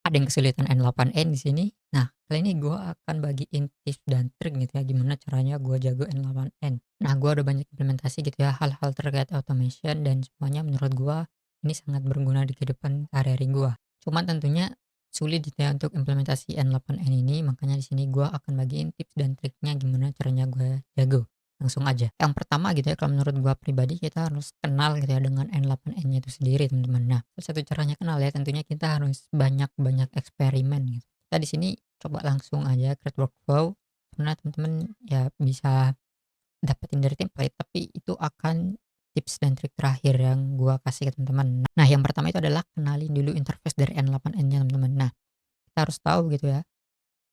Ada yang kesulitan N8N di sini. Nah, kali ini gue akan bagiin tips dan trik gitu ya, gimana caranya gue jago N8N. Nah, gue udah banyak implementasi gitu ya, hal-hal terkait automation dan semuanya menurut gue ini sangat berguna di kehidupan sehari-hari gue. Cuman tentunya sulit gitu ya untuk implementasi N8N ini, makanya di sini gue akan bagiin tips dan triknya gimana caranya gue jago. Langsung aja. Yang pertama gitu ya, kalau menurut gua pribadi kita harus kenal gitu ya dengan N8N-nya itu sendiri, teman-teman. Nah, salah satu caranya kenal ya tentunya kita harus banyak-banyak eksperimen gitu. Kita di sini coba langsung aja create workflow, karena teman-teman ya bisa dapetin dari template, tapi itu akan tips dan trik terakhir yang gua kasih ke teman-teman. Nah, yang pertama itu adalah kenalin dulu interface dari N8N-nya, teman-teman. Nah, kita harus tahu gitu ya,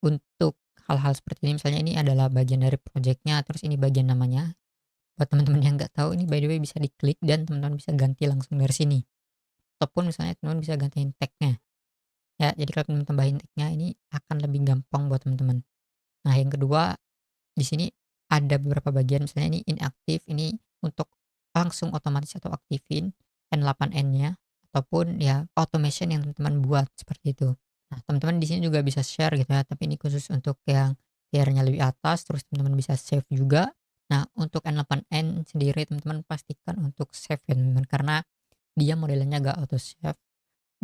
untuk hal-hal seperti ini misalnya ini adalah bagian dari project-nya, terus ini bagian namanya. Buat teman-teman yang nggak tahu ini by the way bisa diklik dan teman-teman bisa ganti langsung dari sini. Ataupun misalnya teman-teman bisa gantiin tag-nya. Ya, jadi kalau teman-teman tambahin tag-nya ini akan lebih gampang buat teman-teman. Nah, yang kedua di sini ada beberapa bagian misalnya ini inaktif, ini untuk langsung otomatis atau aktifin N8N-nya ataupun ya automation yang teman-teman buat seperti itu. Nah, teman-teman di sini juga bisa share gitu ya, tapi ini khusus untuk yang tier-nya lebih atas, terus teman-teman bisa save juga. Nah, untuk N8N sendiri teman-teman pastikan untuk save ya teman-teman, karena dia modelnya nggak auto save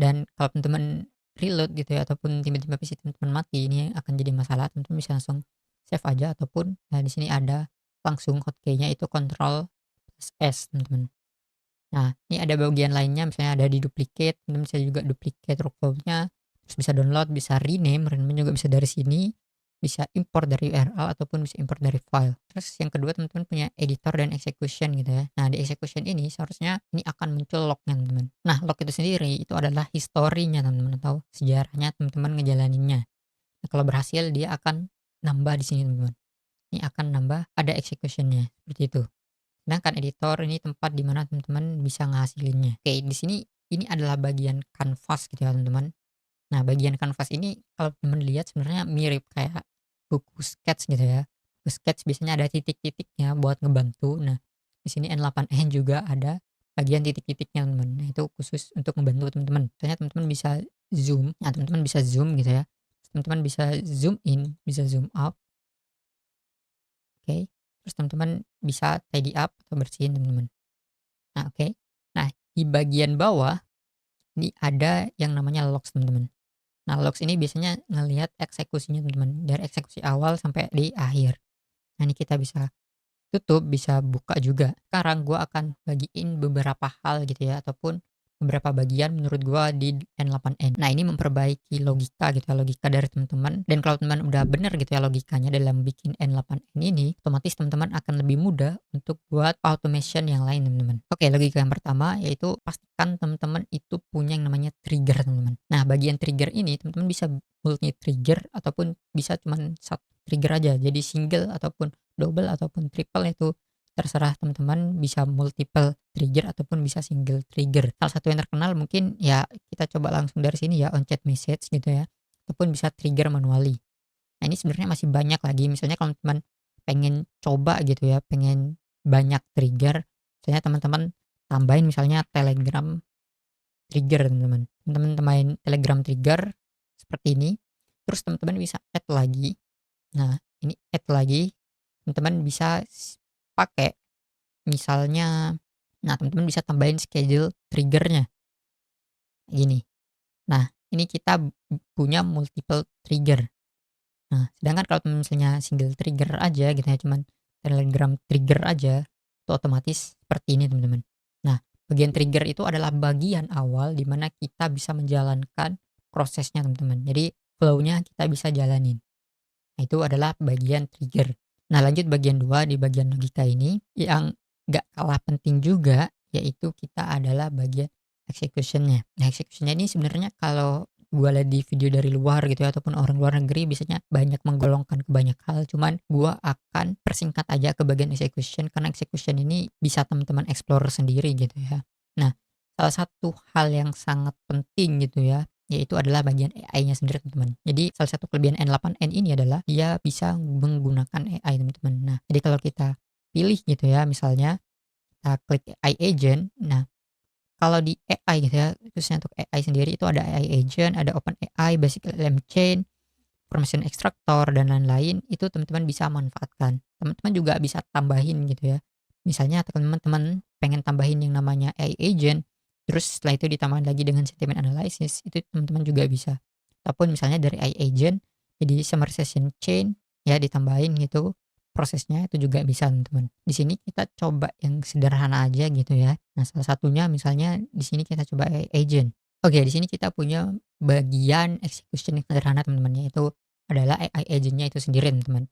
dan kalau teman-teman reload gitu ya ataupun tiba-tiba PC teman-teman mati, ini akan jadi masalah, teman-teman bisa langsung save aja ataupun nah di sini ada langsung hotkey-nya itu Ctrl plus S teman-teman. Nah, ini ada bagian lainnya misalnya ada di duplicate, teman bisa juga duplicate workflow-nya, terus bisa download, bisa rename juga bisa dari sini, bisa import dari URL ataupun bisa import dari file. Terus yang kedua teman-teman punya editor dan execution gitu ya. Nah, di execution ini seharusnya ini akan muncul log-nya teman-teman. Nah, log itu sendiri itu adalah historinya teman-teman atau sejarahnya teman-teman ngejalaninnya. Nah, kalau berhasil dia akan nambah di sini teman-teman. Ini akan nambah ada execution-nya seperti itu. Sedangkan editor ini tempat di mana teman-teman bisa ngehasilinnya. Oke, di sini ini adalah bagian kanvas gitu ya, teman-teman. Nah, bagian kanvas ini kalau teman lihat sebenarnya mirip kayak buku sketch gitu ya. Buku sketch biasanya ada titik-titiknya buat ngebantu. Nah, di sini N8N juga ada bagian titik-titiknya, teman-teman. Nah, itu khusus untuk ngebantu teman-teman. Misalnya teman-teman bisa zoom, nah teman-teman bisa zoom gitu ya. Teman-teman bisa zoom in, bisa zoom out, oke. Terus teman-teman bisa tidy up atau bersihin, teman-teman. Nah, oke. Nah, di bagian bawah ini ada yang namanya logs, teman-teman. Nah, logs ini biasanya ngelihat eksekusinya, teman-teman, dari eksekusi awal sampai di akhir. Nah, ini kita bisa tutup, bisa buka juga. Sekarang gua akan bagiin beberapa hal gitu ya, ataupun beberapa bagian menurut gua di N8N. Nah, ini memperbaiki logika gitu ya, logika dari teman-teman. Dan kalau teman udah bener gitu ya logikanya dalam bikin N8N ini, otomatis teman-teman akan lebih mudah untuk buat automation yang lain, teman-teman. Oke, logika yang pertama yaitu pastikan teman-teman itu punya yang namanya trigger, teman-teman. Nah, bagian trigger ini teman-teman bisa multi trigger ataupun bisa cuman satu trigger aja. Jadi single ataupun double ataupun triple itu terserah teman-teman, bisa multiple trigger ataupun bisa single trigger. Salah satu yang terkenal mungkin ya kita coba langsung dari sini ya, on chat message gitu ya, ataupun bisa trigger manually. Nah, ini sebenarnya masih banyak lagi, misalnya kalau teman pengen coba gitu ya, pengen banyak trigger, misalnya teman-teman tambahin misalnya Telegram trigger, teman-teman. Teman-teman tambahin Telegram trigger seperti ini, terus teman-teman bisa add lagi. Nah, ini add lagi, teman-teman bisa pakai misalnya, nah teman-teman bisa tambahin schedule trigger-nya, gini. Nah, ini kita punya multiple trigger. Nah, sedangkan kalau misalnya single trigger aja gitu ya, cuman Telegram trigger aja, itu otomatis seperti ini, teman-teman. Nah, bagian trigger itu adalah bagian awal di mana kita bisa menjalankan prosesnya, teman-teman. Jadi flow-nya kita bisa jalanin. Nah, itu adalah bagian trigger. Nah, lanjut bagian 2 di bagian logika ini, yang gak kalah penting juga, yaitu kita adalah bagian execution-nya. Nah, execution-nya ini sebenarnya kalau gua lihat di video dari luar gitu ya, ataupun orang luar negeri biasanya banyak menggolongkan ke banyak hal, cuman gua akan persingkat aja ke bagian execution, karena execution ini bisa teman-teman explore sendiri gitu ya. Nah, salah satu hal yang sangat penting gitu ya, yaitu adalah bagian AI-nya sendiri, teman-teman. Jadi salah satu kelebihan N8N ini adalah dia bisa menggunakan AI, teman-teman. Nah, jadi kalau kita pilih gitu ya, misalnya kita klik AI agent, nah kalau di AI gitu ya, khususnya untuk AI sendiri itu ada AI agent, ada OpenAI, Basic LLM Chain, Information Extractor, dan lain-lain, itu teman-teman bisa manfaatkan. Teman-teman juga bisa tambahin gitu ya. Misalnya teman-teman pengen tambahin yang namanya AI agent, terus setelah itu ditambahin lagi dengan sentiment analysis, itu teman-teman juga bisa. Ataupun misalnya dari AI agent, jadi summarization chain, ya ditambahin gitu, prosesnya itu juga bisa teman-teman. Di sini kita coba yang sederhana aja gitu ya. Nah, salah satunya misalnya di sini kita coba AI agent. Oke, di sini kita punya bagian execution yang sederhana teman-teman, yaitu adalah AI agent-nya itu sendiri teman-teman.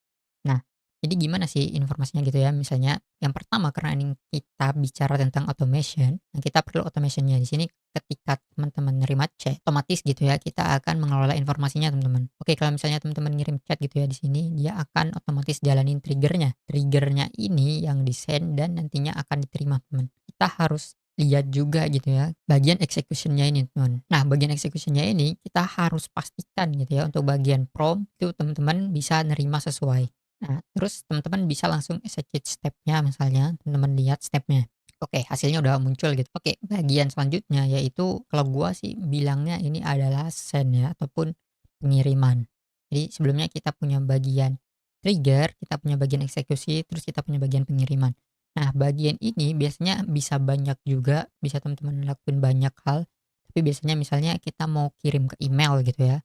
Nah, jadi gimana sih informasinya gitu ya, misalnya yang pertama karena ini kita bicara tentang automation, nah kita perlu automation-nya. Di sini ketika teman-teman nerima chat, otomatis gitu ya, kita akan mengelola informasinya teman-teman. Oke, kalau misalnya teman-teman ngirim chat gitu ya di sini, dia akan otomatis jalanin trigger-nya. Trigger-nya ini yang di-send dan nantinya akan diterima teman. Kita harus lihat juga gitu ya, bagian execution-nya ini teman. Nah, bagian execution-nya ini kita harus pastikan gitu ya, untuk bagian prompt itu teman-teman bisa nerima sesuai. Nah, terus teman-teman bisa langsung execute step-nya misalnya, teman-teman lihat step-nya. Oke, hasilnya udah muncul gitu. Oke, bagian selanjutnya yaitu kalau gua sih bilangnya ini adalah send ya, ataupun pengiriman. Jadi sebelumnya kita punya bagian trigger, kita punya bagian eksekusi, terus kita punya bagian pengiriman. Nah, bagian ini biasanya bisa banyak juga, bisa teman-teman lakuin banyak hal, tapi biasanya misalnya kita mau kirim ke email gitu ya,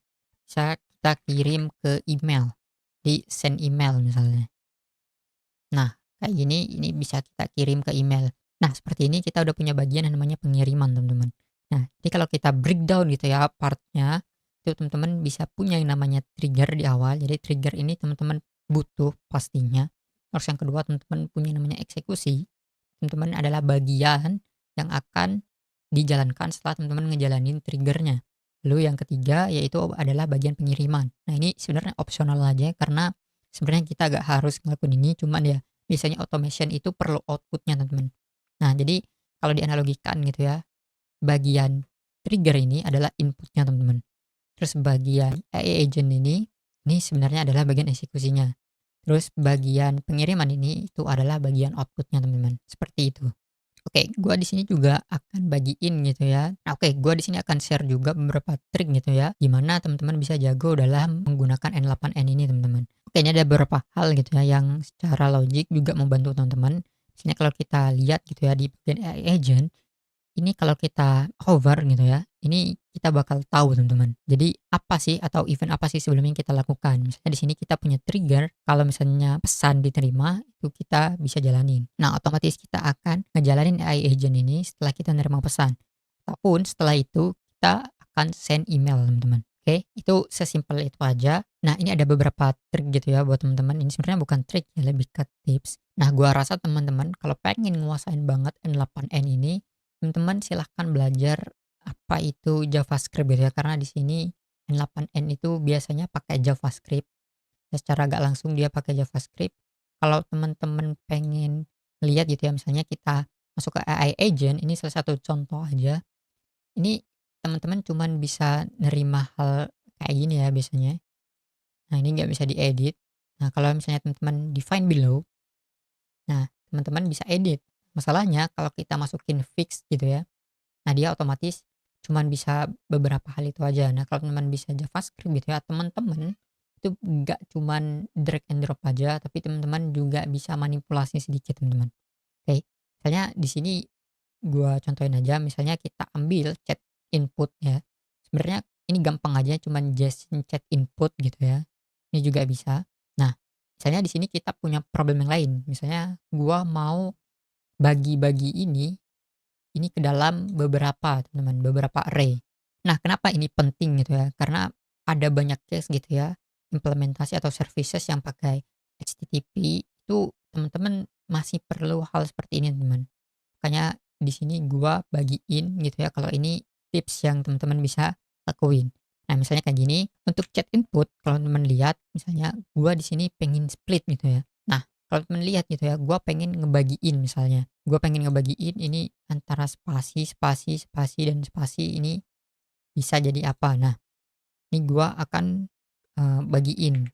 bisa kita kirim ke email, di send email misalnya. Nah, kayak gini, ini bisa kita kirim ke email. Nah, seperti ini kita udah punya bagian yang namanya pengiriman, teman-teman. Nah, jadi kalau kita breakdown gitu ya partnya, itu teman-teman bisa punya yang namanya trigger di awal. Jadi trigger ini teman-teman butuh pastinya. Terus yang kedua teman-teman punya yang namanya eksekusi. Teman-teman adalah bagian yang akan dijalankan setelah teman-teman ngejalanin triggernya. Lalu yang ketiga yaitu adalah bagian pengiriman. Nah, ini sebenarnya opsional aja karena sebenarnya kita gak harus ngelakuin ini, cuman ya biasanya automation itu perlu outputnya teman-teman. Nah, jadi kalau dianalogikan gitu ya, bagian trigger ini adalah inputnya teman-teman. Terus bagian AI agent ini sebenarnya adalah bagian eksekusinya. Terus bagian pengiriman ini itu adalah bagian outputnya teman-teman. Seperti itu. Oke, gua di sini juga akan bagiin gitu ya. Nah, oke, gua di sini akan share juga beberapa trik gitu ya, gimana teman-teman bisa jago dalam menggunakan N8N ini teman-teman. Oke, ini ada beberapa hal gitu ya yang secara logik juga membantu teman-teman. Misalnya kalau kita lihat gitu ya di bagian AI agent, ini kalau kita hover gitu ya, ini kita bakal tahu teman-teman. Jadi apa sih atau event apa sih sebelumnya yang kita lakukan. Misalnya di sini kita punya trigger, kalau misalnya pesan diterima, itu kita bisa jalanin. Nah, otomatis kita akan ngejalanin AI agent ini setelah kita menerima pesan. Ataupun setelah itu kita akan send email teman-teman. Oke, itu sesimpel itu aja. Nah, ini ada beberapa trik gitu ya buat teman-teman. Ini sebenarnya bukan trik ya, lebih ke tips. Nah, gua rasa teman-teman kalau pengen nguasain banget N8N ini, teman-teman silahkan belajar apa itu JavaScript gitu ya, karena di sini N8N itu biasanya pakai JavaScript. Ya secara nggak langsung dia pakai JavaScript. Kalau teman-teman pengen lihat gitu ya, misalnya kita masuk ke AI agent, ini salah satu contoh aja. Ini teman-teman cuman bisa nerima hal kayak gini ya biasanya. Nah, ini nggak bisa diedit. Nah, kalau misalnya teman-teman define below, nah teman-teman bisa edit. Masalahnya kalau kita masukin fix gitu ya, nah, dia otomatis cuman bisa beberapa hal itu aja. Nah, kalau teman bisa JavaScript gitu ya, teman-teman itu nggak cuman drag and drop aja, tapi teman-teman juga bisa manipulasi sedikit, teman-teman. Oke, misalnya di sini gua contohin aja, misalnya kita ambil chat input ya. Sebenarnya ini gampang aja, cuman just chat input gitu ya. Ini juga bisa. Nah, misalnya di sini kita punya problem yang lain. Misalnya gua mau bagi-bagi ini ke dalam beberapa teman-teman, beberapa array. Nah, kenapa ini penting gitu ya, karena ada banyak case gitu ya, implementasi atau services yang pakai HTTP itu teman-teman masih perlu hal seperti ini teman. Makanya di sini gua bagiin gitu ya, kalau ini tips yang teman-teman bisa lakuin. Nah, misalnya kayak gini, untuk chat input kalau teman lihat misalnya gua di sini pengen split gitu ya. Nah, kalau teman lihat gitu ya, gua pengen ngebagiin misalnya. Gua pengen ngebagiin ini antara spasi, spasi, spasi, dan spasi ini bisa jadi apa. Nah, ini gua akan bagiin.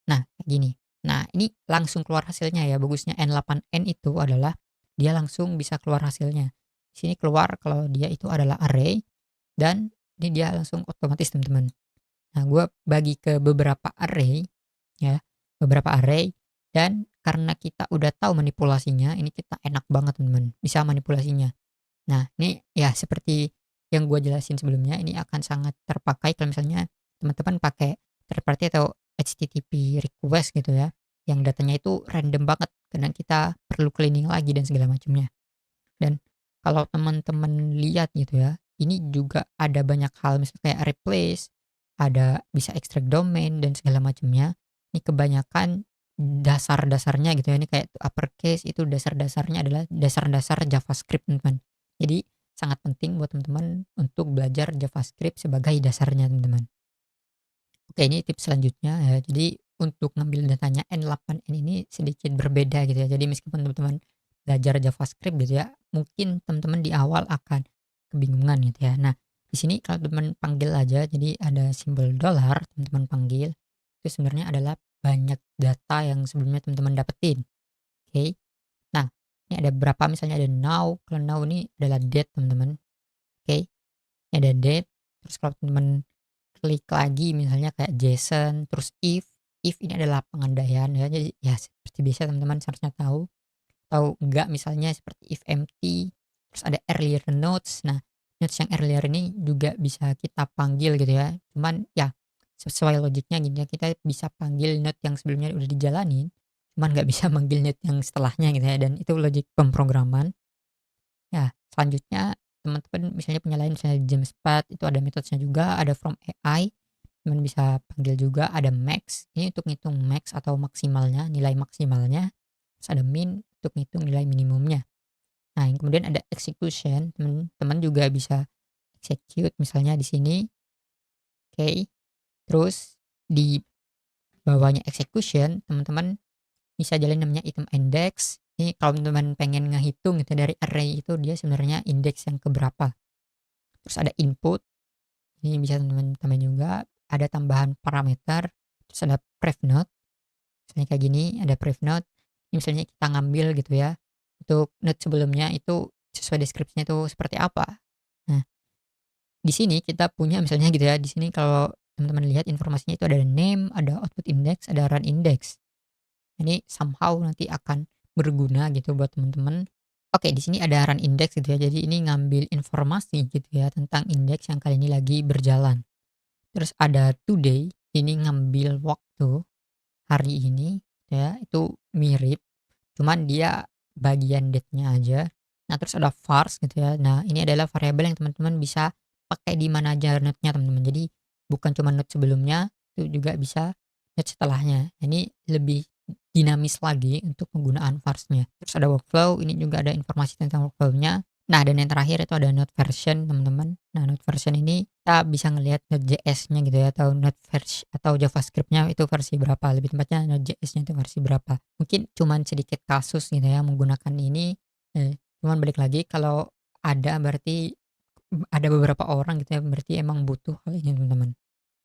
Nah, kayak gini. Nah, ini langsung keluar hasilnya ya. Bagusnya N8N itu adalah dia langsung bisa keluar hasilnya. di sini keluar kalau dia itu adalah array dan ini dia langsung otomatis teman-teman. Nah, gue bagi ke beberapa array ya, beberapa array dan karena kita udah tahu manipulasinya, ini kita enak banget teman-teman, bisa manipulasinya. Nah, ini ya seperti yang gue jelasin sebelumnya, ini akan sangat terpakai kalau misalnya teman-teman pakai third party atau HTTP request gitu ya, yang datanya itu random banget, kadang kita perlu cleaning lagi dan segala macamnya. Dan kalau teman-teman lihat gitu ya, ini juga ada banyak hal misalnya kayak replace, ada bisa extract domain dan segala macamnya. Ini kebanyakan dasar-dasarnya gitu ya, ini kayak uppercase itu dasar-dasarnya adalah dasar-dasar JavaScript teman-teman. Jadi sangat penting buat teman-teman untuk belajar JavaScript sebagai dasarnya teman-teman. Oke, ini tips selanjutnya ya. Jadi untuk ngambil datanya N8N ini sedikit berbeda gitu ya. Jadi meskipun teman-teman belajar JavaScript gitu ya, mungkin teman-teman di awal akan kebingungan gitu ya. Nah, di sini kalau teman panggil aja, jadi ada simbol dolar, teman-teman panggil, itu sebenarnya adalah banyak data yang sebelumnya teman-teman dapetin. Oke. Nah, ini ada berapa misalnya ada now, kalau now ini adalah date teman-teman. Oke. Ini ada date, terus kalau teman klik lagi misalnya kayak JSON, terus if ini adalah pengandaian ya, jadi ya seperti biasa teman-teman seharusnya tahu. Tahu enggak misalnya seperti if empty, terus ada earlier notes. Nah, notes yang earlier ini juga bisa kita panggil gitu ya. Cuman ya sesuai logiknya gini ya, kita bisa panggil note yang sebelumnya udah dijalanin, cuman nggak bisa manggil note yang setelahnya gitu ya, dan itu logik pemrograman. Ya, selanjutnya teman-teman misalnya punya lain misalnya Jamspat itu ada metodenya juga, ada from AI, teman bisa panggil juga, ada max, ini untuk ngitung max atau maksimalnya, nilai maksimalnya, terus ada min untuk ngitung nilai minimumnya. Nah, yang kemudian ada execution, teman-teman juga bisa execute misalnya di sini, oke. Terus di bawahnya execution, teman-teman bisa jalan namanya item index. Ini kalau teman-teman pengen ngehitung gitu dari array itu dia sebenarnya indeks yang keberapa. Terus ada input, ini bisa teman-teman tambahin juga, ada tambahan parameter, terus ada pref node, misalnya kayak gini, ada pref node, ini misalnya kita ngambil gitu ya, untuk node sebelumnya itu sesuai deskripsinya itu seperti apa. Nah, di sini kita punya misalnya gitu ya, di sini kalau teman-teman lihat informasinya itu ada name, ada output index, ada run index. Ini somehow nanti akan berguna gitu buat teman-teman. Oke, di sini ada run index gitu ya. Jadi ini ngambil informasi gitu ya tentang indeks yang kali ini lagi berjalan. Terus ada today, ini ngambil waktu hari ini gitu ya. Itu mirip, cuman dia bagian date-nya aja. Nah, terus ada vars gitu ya. Nah, ini adalah variabel yang teman-teman bisa pakai di mana aja node-nya teman-teman. Jadi bukan cuma node sebelumnya, itu juga bisa node setelahnya. Nah, ini lebih dinamis lagi untuk penggunaan vars-nya. Terus ada workflow, ini juga ada informasi tentang workflow-nya. Nah, dan yang terakhir itu ada node version, teman-teman. Nah, node version ini kita bisa ngelihat Node.js-nya gitu ya, atau node versi atau JavaScript-nya itu versi berapa, lebih tepatnya Node.js-nya itu versi berapa. Mungkin cuman sedikit kasus gitu ya menggunakan ini, cuman balik lagi kalau ada berarti ada beberapa orang gitu ya, berarti emang butuh hal ini teman-teman.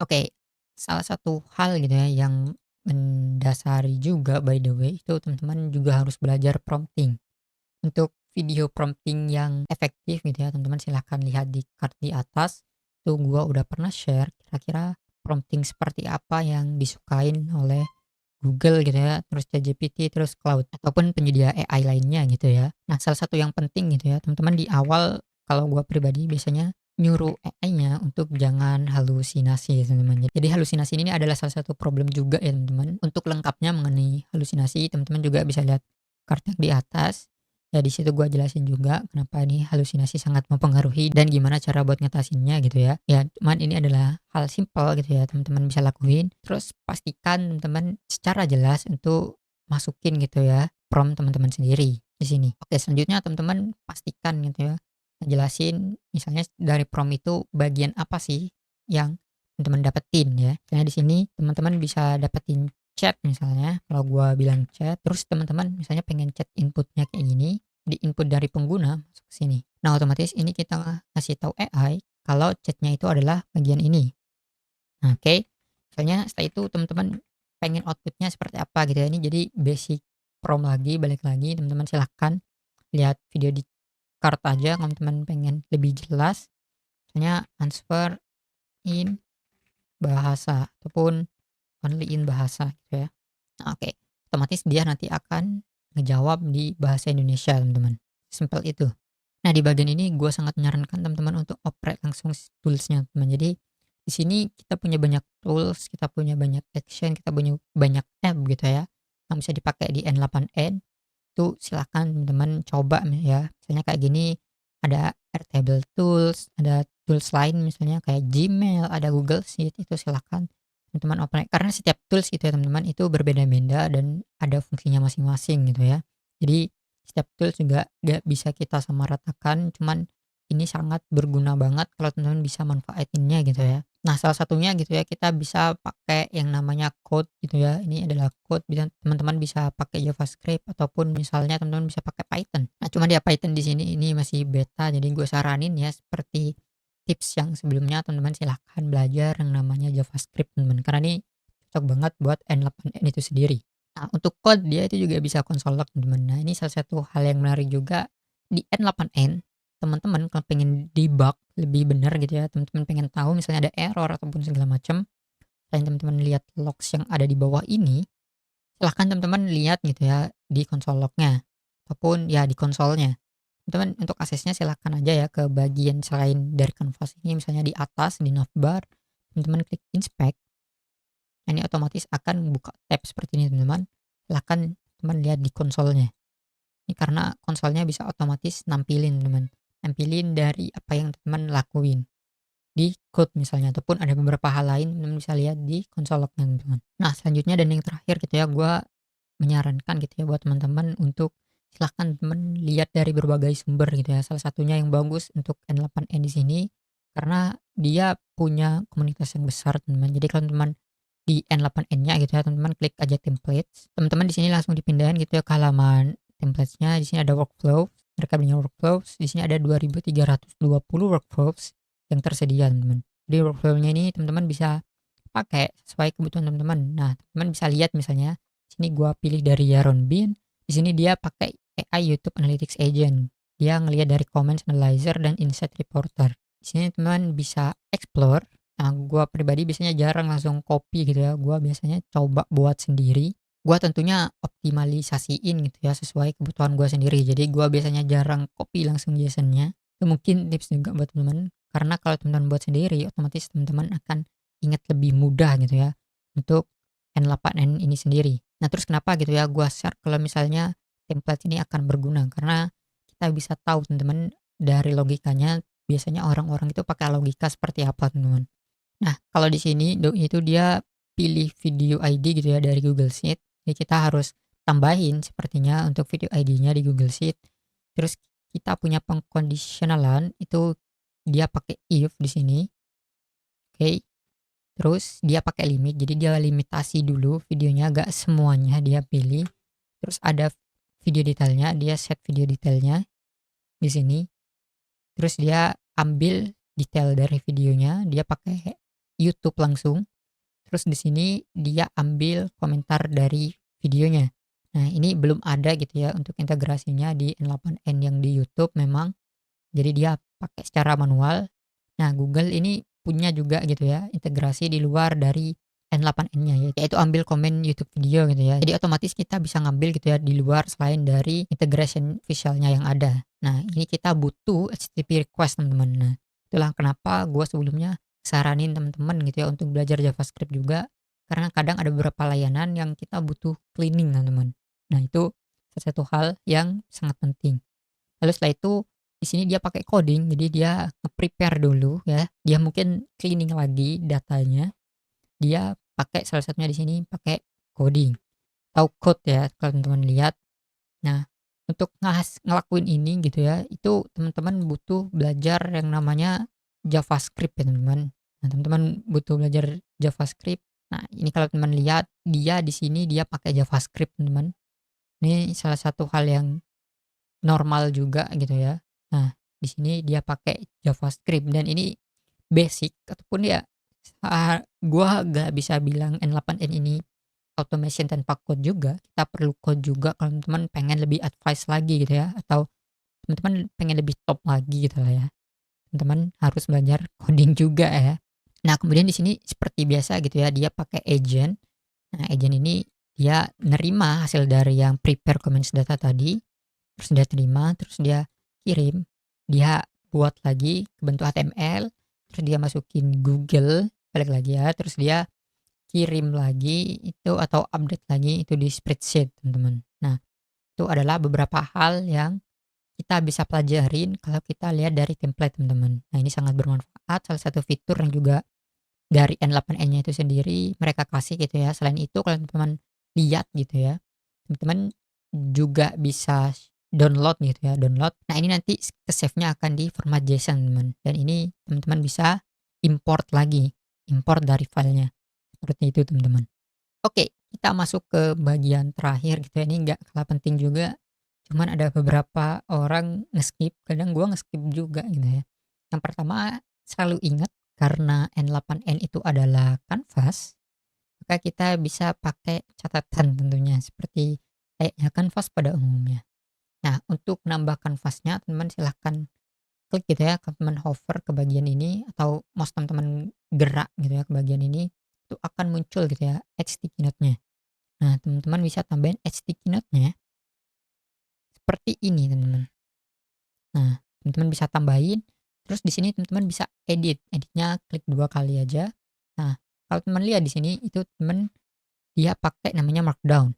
Oke, salah satu hal gitu ya yang mendasari juga by the way itu teman-teman juga harus belajar prompting. Untuk video prompting yang efektif gitu ya teman-teman silahkan lihat di card di atas. Tuh gua udah pernah share kira-kira prompting seperti apa yang disukain oleh Google gitu ya, terus ChatGPT, terus Claude ataupun penyedia AI lainnya gitu ya. Nah, salah satu yang penting gitu ya, teman-teman di awal kalau gua pribadi biasanya nyuruh AI-nya untuk jangan halusinasi teman-teman. Jadi halusinasi ini adalah salah satu problem juga ya teman-teman. Untuk lengkapnya mengenai halusinasi, teman-teman juga bisa lihat kartu yang di atas. Ya di situ gua jelasin juga kenapa ini halusinasi sangat mempengaruhi dan gimana cara buat ngatasinnya gitu ya. Ya cuman ini adalah hal simpel gitu ya teman-teman bisa lakuin. Terus pastikan teman-teman secara jelas untuk masukin gitu ya prompt teman-teman sendiri di sini. Oke, selanjutnya teman-teman pastikan gitu ya ngejelasin misalnya dari prompt itu bagian apa sih yang teman-teman dapetin ya. Misalnya di sini teman-teman bisa dapetin chat misalnya, kalau gua bilang chat, terus teman-teman misalnya pengen chat inputnya kayak gini, di input dari pengguna masuk ke sini. Nah, otomatis ini kita kasih tahu AI kalau chatnya itu adalah bagian ini. Nah, oke. Misalnya setelah itu teman-teman pengen outputnya seperti apa gitu ya. Ini jadi basic prompt lagi, balik lagi teman-teman silahkan lihat video di card aja kalau teman pengen lebih jelas, misalnya answer in bahasa ataupun only in bahasa gitu ya. Nah, oke, otomatis dia nanti akan ngejawab di bahasa Indonesia, teman-teman. Simpel itu. Nah, di bagian ini gue sangat menyarankan teman-teman untuk oprek langsung toolsnya, teman. Jadi di sini kita punya banyak tools, kita punya banyak action, kita punya banyak app gitu ya, yang bisa dipakai di N8N. Itu silakan teman-teman coba ya. Misalnya kayak gini, ada Airtable Tools, ada tools lain misalnya kayak Gmail, ada Google Sheet, itu silakan teman-teman open karena setiap tools itu ya teman-teman itu berbeda-beda dan ada fungsinya masing-masing gitu ya. Jadi setiap tools juga gak bisa kita samaratakan, cuman ini sangat berguna banget kalau teman-teman bisa manfaatinnya gitu ya. Nah, salah satunya gitu ya, kita bisa pakai yang namanya code gitu ya. Ini adalah code, bisa teman-teman bisa pakai JavaScript ataupun misalnya teman-teman bisa pakai Python. Nah, cuma dia Python di sini ini masih beta, jadi gue saranin ya seperti tips yang sebelumnya teman-teman silahkan belajar yang namanya JavaScript teman-teman. Karena ini cocok banget buat N8N itu sendiri. Nah, untuk code dia itu juga bisa konsol log teman-teman. Nah, ini salah satu hal yang menarik juga di N8N. Teman-teman kalau pengen debug lebih benar gitu ya, teman-teman pengen tahu misalnya ada error ataupun segala macam, selain teman-teman lihat logs yang ada di bawah ini, silahkan teman-teman lihat gitu ya di konsol lognya ataupun ya di konsolnya. Teman-teman untuk aksesnya silahkan aja ya ke bagian selain dari kanvas ini, misalnya di atas di navbar, teman-teman klik inspect. Nah, ini otomatis akan buka tab seperti ini teman-teman. Silahkan teman lihat di konsolnya. Ini karena konsolnya bisa otomatis nampilin dari apa yang teman lakuin di code misalnya ataupun ada beberapa hal lain teman bisa lihat di konsol lognya teman-teman. Nah, selanjutnya dan yang terakhir gitu ya, gue menyarankan gitu ya buat teman-teman untuk silahkan teman lihat dari berbagai sumber gitu ya. Salah satunya yang bagus untuk N8N di sini karena dia punya komunitas yang besar teman-teman. Jadi kalau teman di N8N-nya gitu ya, teman-teman klik aja templates. Teman-teman di sini langsung dipindahin gitu ya ke halaman templates-nya. Di sini ada workflow, mereka punya workflows. Di sini ada 2320 workflows yang tersedia, teman-teman. Jadi workflow-nya ini teman-teman bisa pakai sesuai kebutuhan teman-teman. Nah, teman-teman bisa lihat misalnya sini gua pilih dari Yaron Bin. Di sini dia pakai AI YouTube Analytics Agent. Dia ngelihat dari Comments Analyzer dan Insight Reporter. Di sini teman bisa explore. Nah, gua pribadi biasanya jarang langsung copy gitu ya. Gua biasanya coba buat sendiri. Gua tentunya optimalisasiin gitu ya sesuai kebutuhan gua sendiri. Jadi gua biasanya jarang copy langsung JSON-nya. Itu mungkin tips juga buat teman-teman. Karena kalau teman-teman buat sendiri, otomatis teman-teman akan ingat lebih mudah gitu ya untuk N8N ini sendiri. Nah, terus kenapa gitu ya gua share kalau misalnya template ini akan berguna karena kita bisa tahu teman-teman dari logikanya biasanya orang-orang itu pakai logika seperti apa, teman-teman. Nah, kalau di sini itu dia pilih video ID gitu ya dari Google Sheet. Jadi kita harus tambahin sepertinya untuk video ID-nya di Google Sheet. Terus kita punya pengkondisionalan itu dia pakai if di sini. Oke. Terus dia pakai limit. Jadi dia limitasi dulu videonya, gak semuanya dia pilih. Terus ada video detailnya, dia set video detailnya di sini. Terus dia ambil detail dari videonya, dia pakai YouTube langsung. Terus di sini dia ambil komentar dari videonya. Nah, ini belum ada gitu ya untuk integrasinya di N8N yang di YouTube memang. Jadi dia pakai secara manual. Nah, Google ini punya juga gitu ya integrasi di luar dari N8N-nya yaitu ambil komen YouTube video gitu ya. Jadi otomatis kita bisa ngambil gitu ya di luar selain dari integration visualnya yang ada. Nah, ini kita butuh HTTP request teman-teman. Nah, itulah kenapa gue sebelumnya saranin teman-teman gitu ya untuk belajar JavaScript juga karena kadang ada beberapa layanan yang kita butuh cleaning teman-teman. Nah, itu salah satu hal yang sangat penting. Lalu setelah itu di sini dia pakai coding, jadi dia nge-prepare dulu ya. Dia mungkin cleaning lagi datanya. Dia pakai salah satunya di sini pakai coding atau code ya kalau teman-teman lihat. Nah, untuk ngelakuin ini gitu ya, itu teman-teman butuh belajar yang namanya JavaScript ya teman-teman. Nah, teman-teman butuh belajar JavaScript. Nah, ini kalau teman lihat dia di sini dia pakai JavaScript teman-teman. Ini salah satu hal yang normal juga gitu ya. Nah, di sini dia pakai JavaScript dan ini basic ataupun ya gua gak bisa bilang N8N ini automation tanpa code juga. Kita perlu code juga kalau teman-teman pengen lebih advance lagi gitu ya atau teman-teman pengen lebih top lagi gitu lah ya, teman-teman harus belajar coding juga ya. Nah, kemudian di sini seperti biasa gitu ya, dia pakai agent. Nah, agent ini dia nerima hasil dari yang prepare comments data tadi, terus dia terima, terus dia kirim, dia buat lagi ke bentuk HTML, terus dia masukin Google, balik lagi ya, terus dia kirim lagi itu atau update lagi itu di spreadsheet, teman-teman. Nah, itu adalah beberapa hal yang kita bisa pelajarin kalau kita lihat dari template, teman-teman. Nah, ini sangat bermanfaat, salah satu fitur yang juga dari N8N-nya itu sendiri mereka kasih gitu ya. Selain itu kalau teman-teman lihat gitu ya, teman-teman juga bisa download gitu ya, download. Nah, ini nanti ke save-nya akan di format JSON, teman. Dan ini teman-teman bisa import lagi, import dari filenya. Seperti itu, teman-teman. Oke, kita masuk ke bagian terakhir gitu ya. Ini nggak kalah penting juga. Cuman ada beberapa orang nge-skip, kadang gua nge-skip juga gitu ya. Yang pertama, selalu ingat karena N8N itu adalah kanvas, maka kita bisa pakai catatan tentunya seperti layaknya kanvas pada umumnya. Nah, untuk menambah kanvasnya teman-teman silahkan klik gitu ya, teman-teman hover ke bagian ini atau mouse teman-teman gerak gitu ya ke bagian ini, itu akan muncul gitu ya add sticky note-nya. Nah, teman-teman bisa tambahin add sticky note-nya seperti ini, teman-teman. Nah, teman-teman bisa tambahin, terus di sini teman-teman bisa edit, editnya klik 2 kali aja. Nah, kalau teman lihat di sini itu teman dia pakai namanya markdown.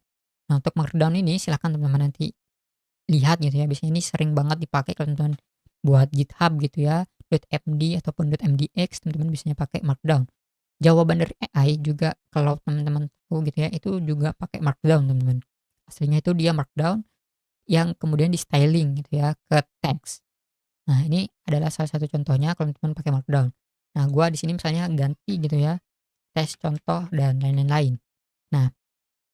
Nah, untuk markdown ini silakan teman-teman nanti lihat gitu ya, biasanya ini sering banget dipakai kalau teman-teman buat GitHub gitu ya, .md ataupun .mdx teman-teman biasanya pakai markdown. Jawaban dari AI juga kalau teman-teman tahu gitu ya, itu juga pakai markdown, teman-teman. Aslinya itu dia markdown yang kemudian di-styling gitu ya ke teks. Nah, ini adalah salah satu contohnya kalau teman-teman pakai markdown. Nah, gua di sini misalnya ganti gitu ya, tes contoh dan lain-lain. Nah,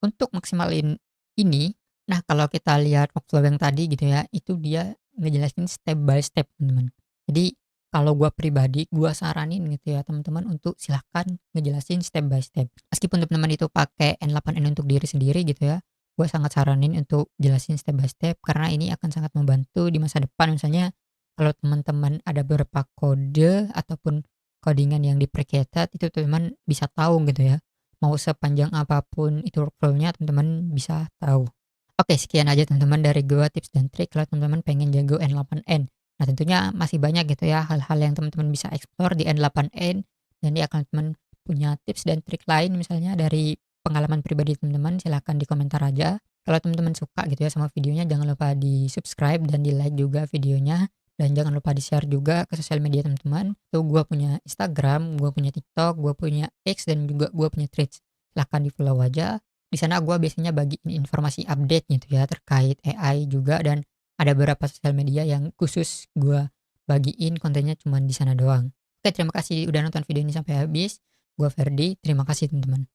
untuk maksimalin ini, nah kalau kita lihat workflow yang tadi gitu ya, itu dia ngejelasin step by step, teman-teman. Jadi kalau gua pribadi, gua saranin gitu ya teman-teman untuk silahkan ngejelasin step by step. Meskipun teman-teman itu pakai N8N untuk diri sendiri gitu ya, gua sangat saranin untuk jelasin step by step karena ini akan sangat membantu di masa depan. Misalnya kalau teman-teman ada beberapa kode ataupun codingan yang deprecated itu teman-teman bisa tahu gitu ya. Mau sepanjang apapun itu workflow-nya teman-teman bisa tahu. Oke, sekian aja teman-teman dari gua tips dan trik kalau teman-teman pengen jago N8N. Nah, tentunya masih banyak gitu ya hal-hal yang teman-teman bisa explore di N8N dan di akan teman punya tips dan trik lain misalnya dari pengalaman pribadi teman-teman silahkan di komentar aja. Kalau teman-teman suka gitu ya sama videonya jangan lupa di-subscribe dan di-like juga videonya dan jangan lupa di-share juga ke sosial media teman-teman. Tuh gua punya Instagram, gua punya TikTok, gua punya X dan juga gua punya Threads. Silahkan di-follow aja. Di sana gua biasanya bagiin informasi update gitu ya terkait AI juga dan ada beberapa sosial media yang khusus gua bagiin kontennya cuman di sana doang. Oke, terima kasih udah nonton video ini sampai habis. Gua Ferdi, terima kasih teman-teman.